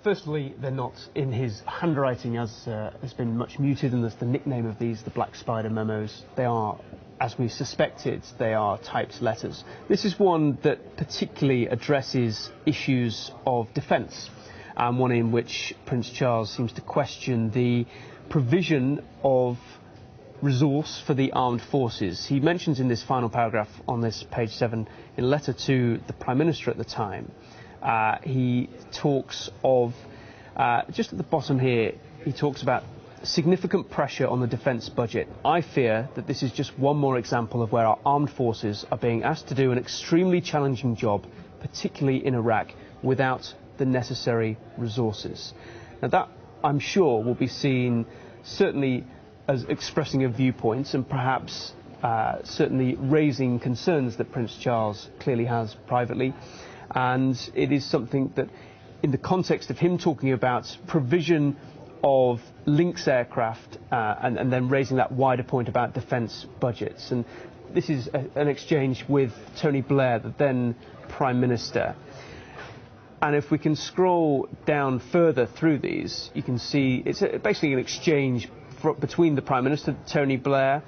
Firstly, they're not in his handwriting, as has been much muted, and there's the nickname of these, the Black Spider memos. They are, as we suspected, they are typed letters. This is one that particularly addresses issues of defence, and one in which Prince Charles seems to question the provision of resource for the armed forces. He mentions in this final paragraph on this page 7, in a letter to the Prime Minister at the time, he talks of, just at the bottom here, he talks about significant pressure on the defence budget. I fear that this is just one more example of where our armed forces are being asked to do an extremely challenging job, particularly in Iraq, without the necessary resources. Now that, I'm sure, will be seen certainly as expressing a viewpoint and perhaps certainly raising concerns that Prince Charles clearly has privately. And it is something that, in the context of him talking about provision of Lynx aircraft and then raising that wider point about defence budgets. And this is an exchange with Tony Blair, the then Prime Minister. And if we can scroll down further through these, you can see it's basically an exchange between the Prime Minister, Tony Blair,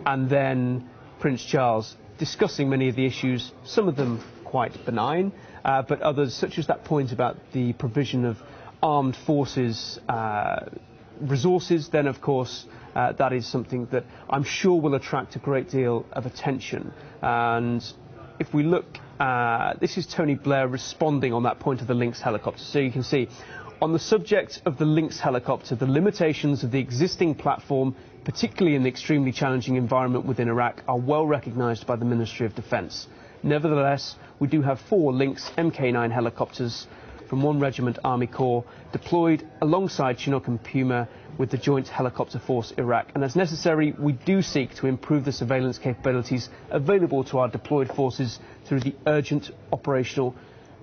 and then Prince Charles, discussing many of the issues, some of them quite benign, but others, such as that point about the provision of armed forces resources, then of course that is something that I'm sure will attract a great deal of attention. And if we look, this is Tony Blair responding on that point of the Lynx helicopter. So you can see, on the subject of the Lynx helicopter, the limitations of the existing platform, particularly in the extremely challenging environment within Iraq, are well recognised by the Ministry of Defence. Nevertheless, we do have 4 Lynx Mk9 helicopters from 1 Regiment Army Corps deployed alongside Chinook and Puma with the Joint Helicopter Force Iraq. And as necessary, we do seek to improve the surveillance capabilities available to our deployed forces through the urgent operational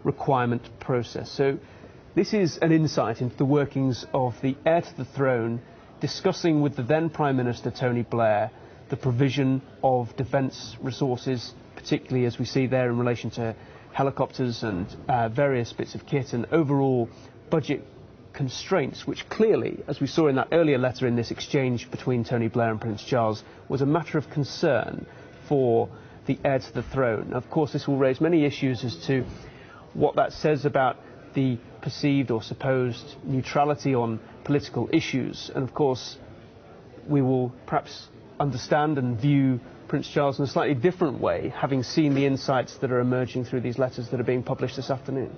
requirement process. So this is an insight into the workings of the heir to the throne, discussing with the then Prime Minister Tony Blair the provision of defence resources, particularly as we see there in relation to helicopters and various bits of kit and overall budget constraints, which clearly, as we saw in that earlier letter in this exchange between Tony Blair and Prince Charles, was a matter of concern for the heir to the throne. Of course, this will raise many issues as to what that says about the perceived or supposed neutrality on political issues. And of course, we will perhaps understand and view Prince Charles in a slightly different way, having seen the insights that are emerging through these letters that are being published this afternoon.